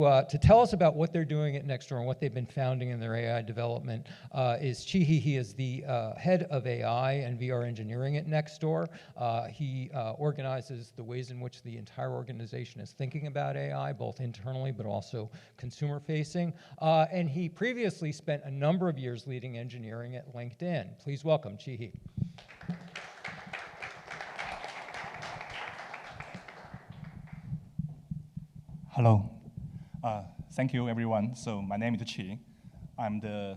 To tell us about what they're doing at NextDoor and what they've been founding in their AI development is Chihi. He is the head of AI and VR engineering at NextDoor. He organizes the ways in which the entire organization is thinking about AI, both internally but also consumer-facing. And he previously spent a number of years leading engineering at LinkedIn. Please welcome Chihi. Hello. Thank you, everyone. So my name is Chi. I'm the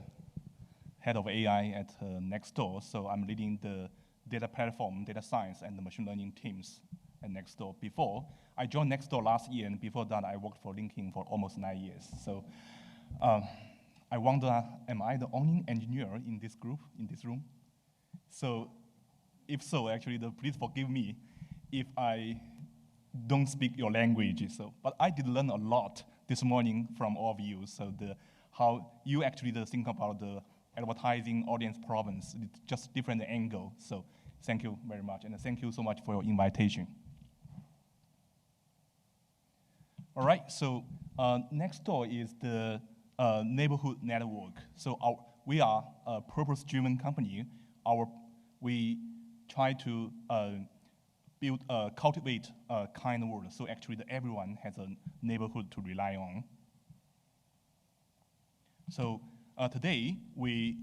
head of AI at NextDoor. So I'm leading the data platform, data science, and the machine learning teams at NextDoor. Before, I joined NextDoor last year, and before that, I worked for LinkedIn for almost 9 years. So I wonder, am I the only engineer in this group, in this room? So if so, actually, please forgive me if I don't speak your language. But I did learn a lot this morning from all of you. So how you actually think about the advertising audience problems, it's just different angle. So thank you very much, and thank you so much for your invitation. All right, so NextDoor is the neighborhood network. So we are a purpose-driven company. We try to cultivate a kind world, so actually everyone has a neighborhood to rely on. So today, we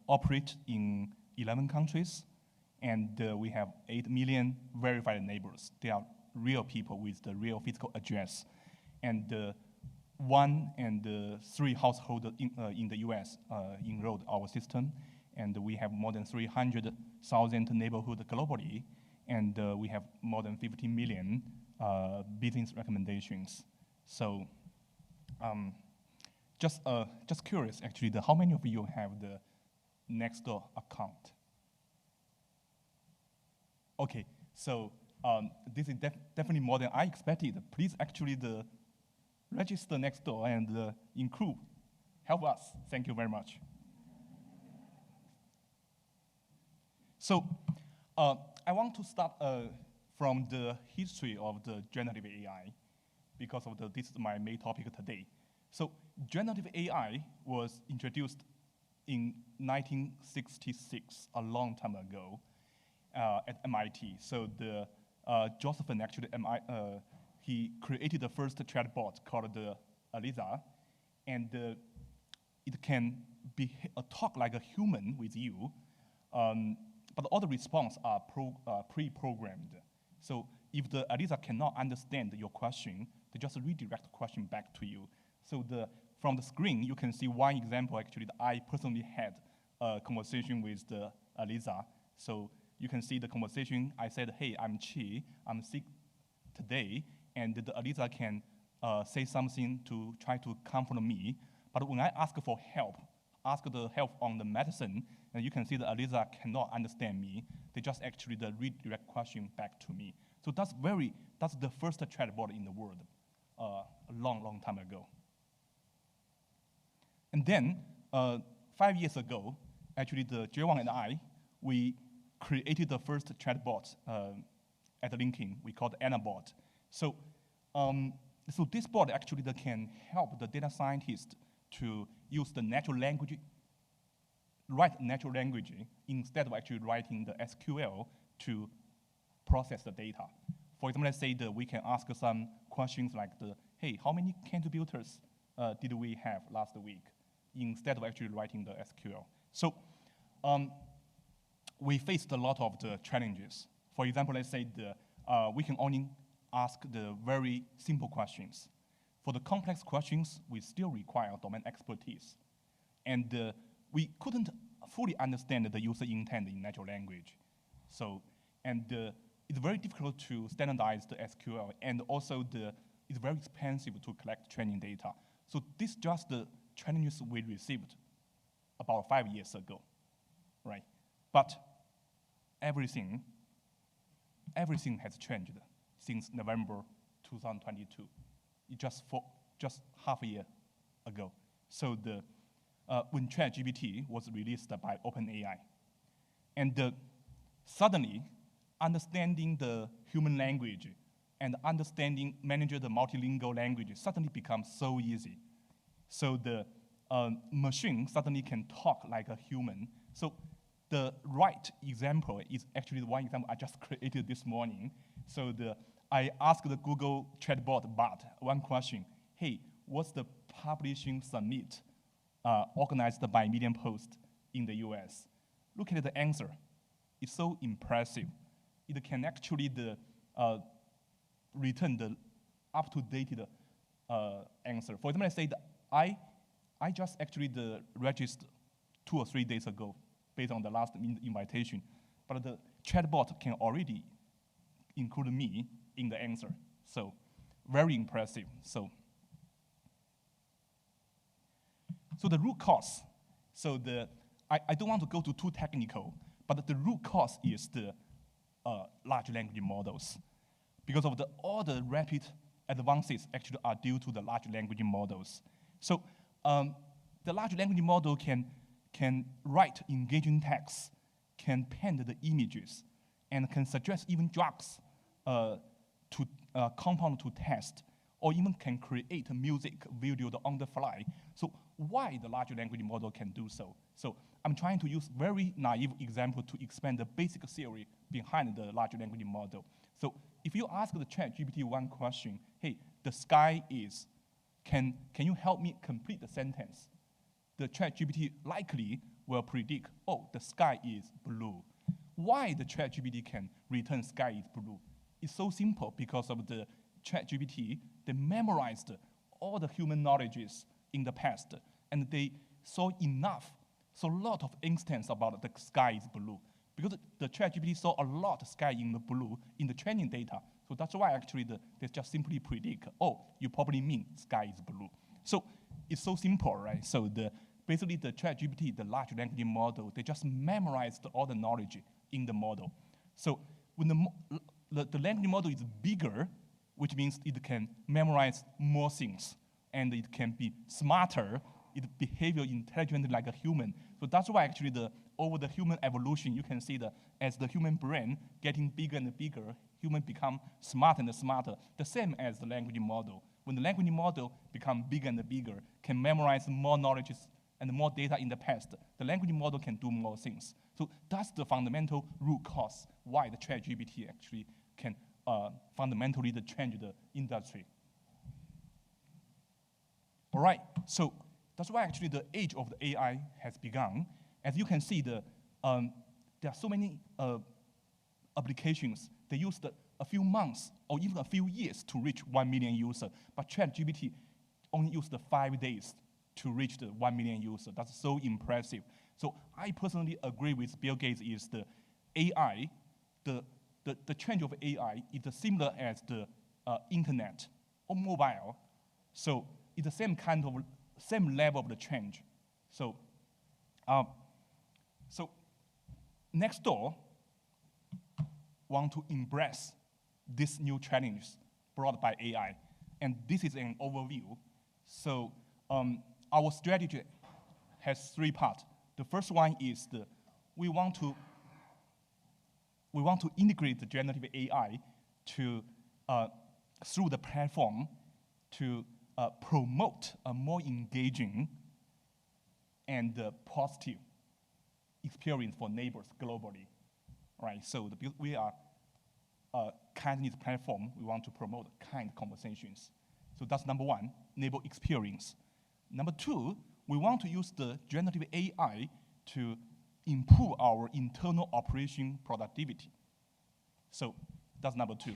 operate in 11 countries, and we have 8 million verified neighbors. They are real people with the real physical address. And 1 and 3 households in the US enrolled our system, and we have more than 300,000 neighborhoods globally, and we have more than 50 million business recommendations. So just curious, actually, how many of you have the NextDoor account? Okay, so this is definitely more than I expected. Please actually register NextDoor and include, help us. Thank you very much. So I want to start from the history of the generative AI, because this is my main topic today. So generative AI was introduced in 1966, a long time ago, at MIT. So Josephson actually, he created the first chatbot called the Eliza, and it can talk like a human with you. But all the responses are pre-programmed. So if the Eliza cannot understand your question, they just redirect the question back to you. So from the screen, you can see one example, actually, that I personally had a conversation with the Eliza. So you can see the conversation. I said, hey, I'm Chi. I'm sick today. And the Eliza can say something to try to comfort me. But when I ask for help, ask the help on the medicine, and you can see that Eliza cannot understand me. They just actually redirect question back to me. So that's the first chatbot in the world, a long time ago. And then 5 years ago, actually the J1 and I, we created the first chatbot at LinkedIn. We called AnaBot. So this bot actually can help the data scientist to use the natural language, write natural language instead of actually writing the SQL to process the data. For example, let's say that we can ask some questions like hey, how many contributors did we have last week, instead of actually writing the SQL. So we faced a lot of the challenges. For example, let's say we can only ask the very simple questions. For the complex questions, we still require domain expertise. And we couldn't fully understand the user intent in natural language. So, it's very difficult to standardize the SQL, and also it's very expensive to collect training data. So this just the challenges we received about 5 years ago, right? But everything has changed since November 2022. Just half a year ago. So when ChatGPT was released by OpenAI, and suddenly understanding the human language and manage the multilingual languages suddenly becomes so easy. So the machine suddenly can talk like a human. So the right example is actually the one example I just created this morning. So I asked the Google chatbot bot one question. Hey, what's the publishing summit organized by Medium Post in the US? Look at the answer. It's so impressive. It can actually return the up-to-date answer. For example, I say that I just actually registered 2 or 3 days ago based on the last invitation, but the chatbot can already include me in the answer. So very impressive. So the root cause, so I don't want to go too technical, but the root cause is the large language models. Because of all the rapid advances actually are due to the large language models. So the large language model can write engaging text, can paint the images, and can suggest even drugs to compound to test, or even can create music, video on the fly. So why the large language model can do so? So I'm trying to use very naive example to explain the basic theory behind the large language model. So if you ask the ChatGPT one question, hey, the sky is, can you help me complete the sentence? The ChatGPT likely will predict, oh, the sky is blue. Why the ChatGPT can return sky is blue? It's so simple because of the ChatGPT, they memorized all the human knowledges in the past, and they saw a lot of instances about the sky is blue. Because the ChatGPT saw a lot of sky in the blue in the training data. So that's why actually they just simply predict, oh, you probably mean sky is blue. So it's so simple, right? So basically the ChatGPT, the large language model, they just memorized all the knowledge in the model. So when the language model is bigger, which means it can memorize more things, and it can be smarter, it behaves intelligently like a human. So that's why actually over the human evolution, you can see as the human brain getting bigger and bigger, human become smarter and smarter, the same as the language model. When the language model become bigger and bigger, can memorize more knowledge and more data in the past, the language model can do more things. So that's the fundamental root cause why the ChatGPT actually can fundamentally change the industry. All right, so that's why actually the age of the AI has begun. As you can see, there are so many applications. They used a few months or even a few years to reach 1 million users, but ChatGPT only used 5 days to reach the 1 million users. That's so impressive. So I personally agree with Bill Gates is the AI, the change of AI is similar as the internet or mobile. So it's the same level of the change. So, NextDoor want to embrace these new challenges brought by AI, and this is an overview. So our strategy has 3 parts. The first one is we want to integrate the generative AI through the platform to promote a more engaging and positive experience for neighbors globally, right? So we are a kindness platform. We want to promote kind conversations. So that's number 1, neighbor experience. Number 2, we want to use the generative AI to improve our internal operation productivity. So that's number 2.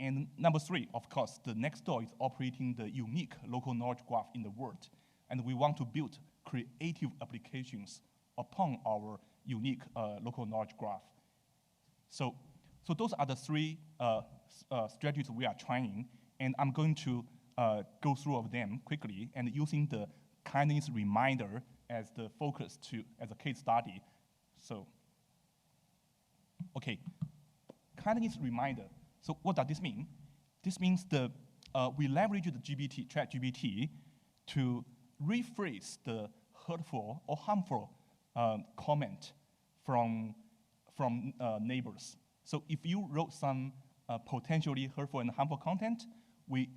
And number 3, of course, the NextDoor is operating the unique local knowledge graph in the world, and we want to build creative applications upon our unique local knowledge graph. So those are the 3 strategies we are trying, and I'm going to go through of them quickly, and using the kindness reminder as the focus as a case study. So, okay, kindness reminder. So what does this mean? This means we leverage the ChatGPT to rephrase the hurtful or harmful comment from neighbors. So if you wrote some potentially hurtful and harmful content, we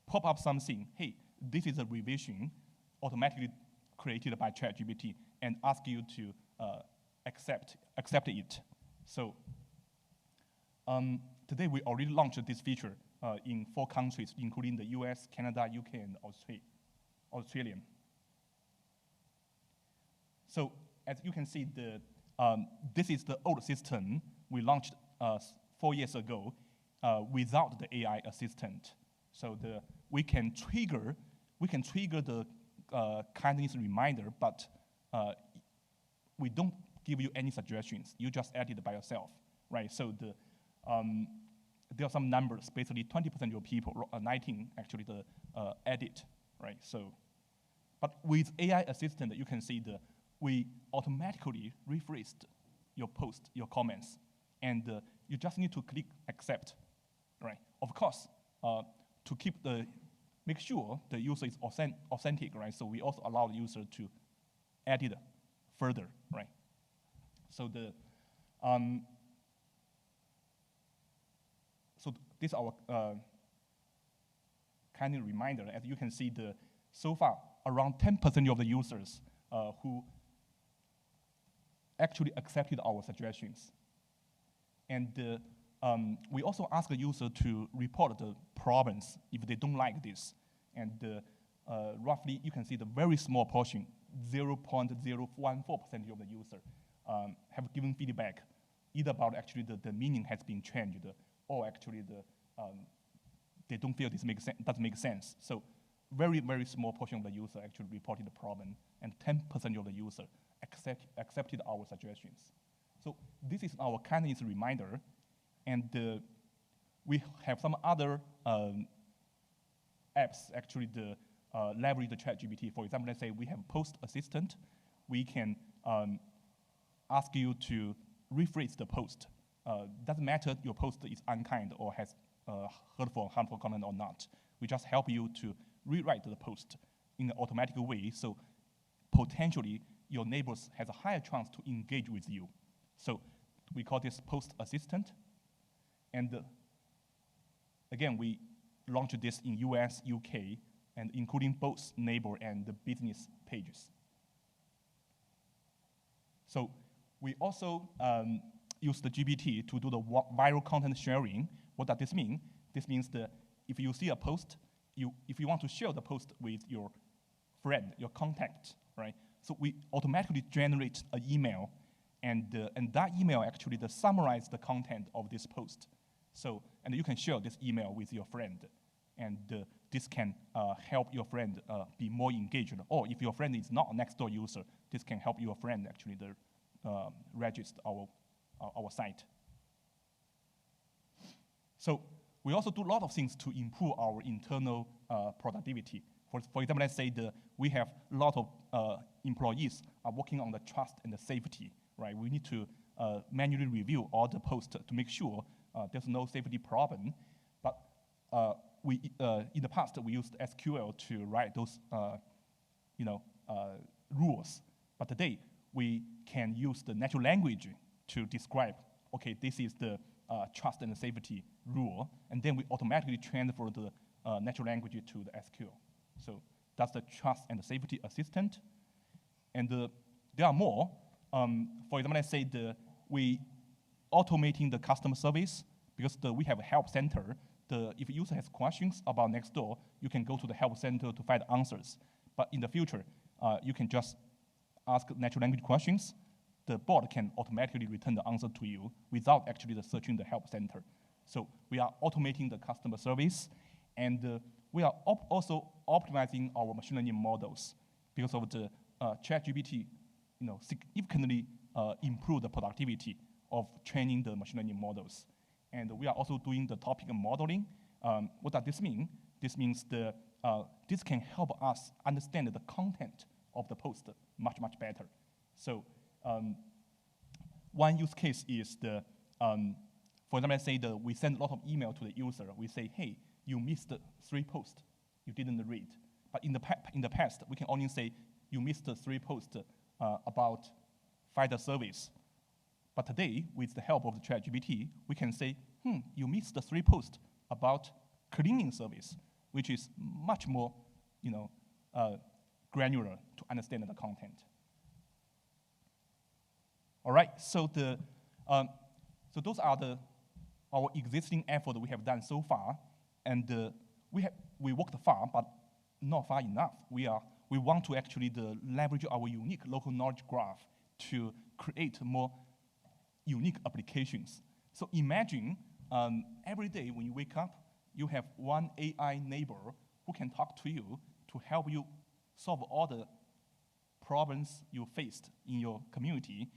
pop up something, hey, this is a revision automatically created by ChatGPT, and ask you to accept it. So today we already launched this feature in 4 countries, including the US, Canada, UK, and Australia. So as you can see, this is the old system we launched 4 years ago without the AI assistant. So we can trigger the kindness reminder, but we don't give you any suggestions. You just add it by yourself, right? So there are some numbers. Basically, 20% of your people, 19 actually, edit, right? So, but with AI assistant, you can see we automatically rephrased your post, your comments, and you just need to click accept, right? Of course, to make sure the user is authentic, right? So we also allow the user to edit further, right? So this is our kind of reminder. As you can see, so far around 10% of the users who actually accepted our suggestions. And we also ask the user to report the problems if they don't like this. And roughly, you can see the very small portion, 0.014% of the user have given feedback, either about actually the meaning has been changed, or actually they don't feel this doesn't make sense. So very, very small portion of the user actually reported the problem, and 10% of the user accepted our suggestions. So this is our kindness reminder, and we have some other apps actually leverage the ChatGPT. For example, let's say we have post assistant. We can ask you to rephrase the post. Doesn't matter your post is unkind or has hurtful or harmful content or not. We just help you to rewrite the post in an automatic way, so potentially your neighbors has a higher chance to engage with you. So we call this post assistant. And again, we launched this in US, UK, and including both neighbor and the business pages. So we also use the GPT to do the viral content sharing. What does this mean? This means that if you see a post, if you want to share the post with your friend, your contact, right? So we automatically generate an email, and that email actually summarize the content of this post. So, and you can share this email with your friend, and this can help your friend be more engaged. Or if your friend is not a NextDoor user, this can help your friend actually register our site. So we also do a lot of things to improve our internal productivity. For example, let's say we have a lot of employees are working on the trust and the safety, right? We need to manually review all the posts to make sure there's no safety problem. But in the past, we used SQL to write those rules. But today, we can use the natural language to describe, okay, this is the trust and safety rule, and then we automatically transfer the natural language to the SQL. So that's the trust and safety assistant. And there are more. For example, let's say we automating the customer service, because we have a help center. If a user has questions about NextDoor, you can go to the help center to find answers. But in the future, you can just ask natural language questions. The bot can automatically return the answer to you without actually searching the help center. So we are automating the customer service, and we are also optimizing our machine learning models because of the ChatGPT, significantly improve the productivity of training the machine learning models. And we are also doing the topic modeling. What does this mean? This means this can help us understand the content of the post much, much better. So one use case is for example, let's say we send a lot of email to the user. We say, hey, you missed 3 posts you didn't read. But in the past, we can only say you missed 3 posts about FIDA service. But today, with the help of the ChatGPT, we can say, you missed the 3 posts about cleaning service, which is much more, granular to understand the content. All right, so those are our existing effort we have done so far, and we worked far, but not far enough. We want to actually leverage our unique local knowledge graph to create more unique applications. So imagine every day when you wake up, you have one AI neighbor who can talk to you to help you solve all the problems you faced in your community,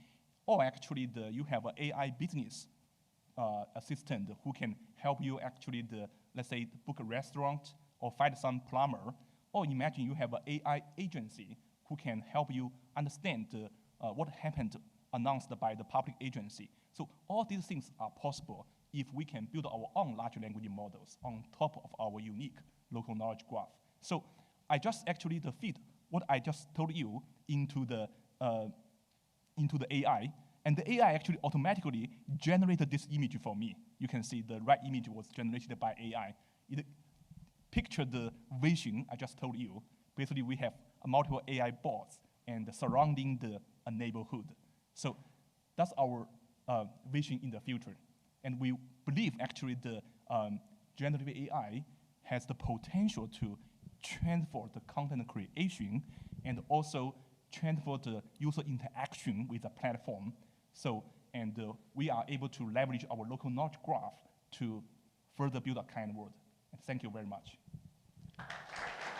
or actually you have an AI business assistant who can help you actually, let's say, book a restaurant or find some plumber, or imagine you have an AI agency who can help you understand what happened announced by the public agency. So all these things are possible if we can build our own large language models on top of our unique local knowledge graph. So I just actually feed what I just told you into the AI, and the AI actually automatically generated this image for me. You can see the right image was generated by AI. It pictured the vision I just told you. Basically, we have multiple AI bots and surrounding a neighborhood. So that's our vision in the future. And we believe actually the generative AI has the potential to transfer the content creation and also transfer the user interaction with the platform. So, and we are able to leverage our local knowledge graph to further build a kind world. And thank you very much.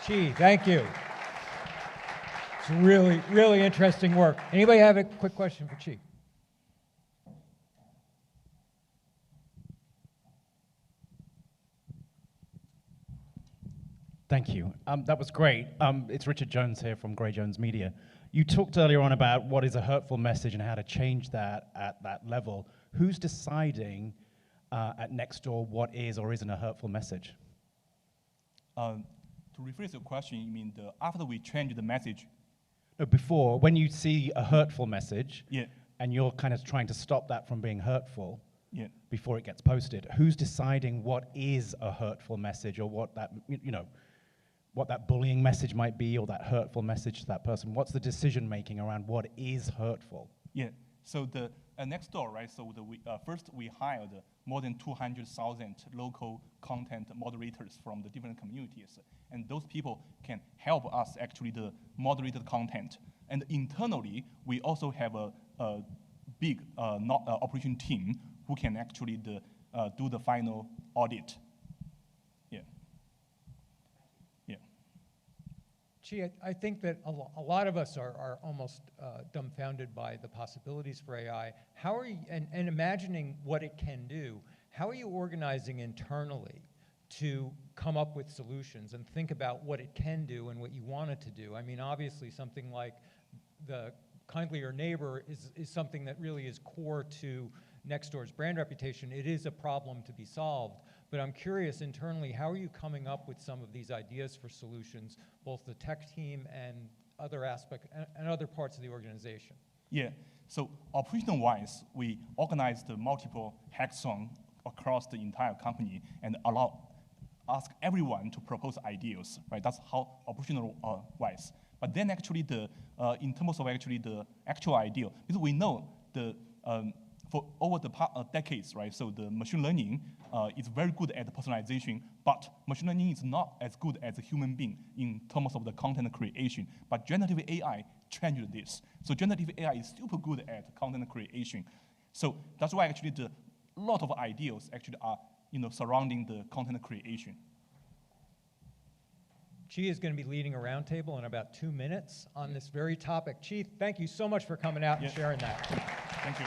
Chi, thank you. It's really, really interesting work. Anybody have a quick question for Chi? Thank you. That was great. It's Richard Jones here from Gray Jones Media. You talked earlier on about what is a hurtful message and how to change that at that level. Who's deciding at NextDoor what is or isn't a hurtful message? To rephrase your question, you mean after we change the message? No, before, when you see a hurtful message, yeah, and you're kind of trying to stop that from being hurtful, yeah, before it gets posted, who's deciding what is a hurtful message or what that, what that bullying message might be or that hurtful message to that person? What's the decision making around what is hurtful? Yeah, so NextDoor, right? So first we hired more than 200,000 local content moderators from the different communities, and those people can help us actually moderate the content. And internally, we also have a big operation team who can actually do the final audit. Yeah. Yeah. Chi, I think that a lot of us are almost dumbfounded by the possibilities for AI. How are you, and imagining what it can do, how are you organizing internally to come up with solutions and think about what it can do and what you want it to do? I mean, obviously something like the Kindly Your Neighbor is something that really is core to NextDoor's brand reputation. It is a problem to be solved, but I'm curious internally, how are you coming up with some of these ideas for solutions, both the tech team and other aspects and other parts of the organization? Yeah, so operational-wise, we organized multiple hackathons across the entire company and ask everyone to propose ideas, right? That's how operational-wise. But then actually in terms of actually the actual idea, because we know for over the decades, right? So the machine learning is very good at personalization, but machine learning is not as good as a human being in terms of the content creation. But generative AI changed this. So generative AI is super good at content creation. So that's why actually a lot of ideas actually are surrounding the content creation. Chi is going to be leading a roundtable in about 2 minutes on this very topic. Chi, thank you so much for coming out and sharing that. Thank you.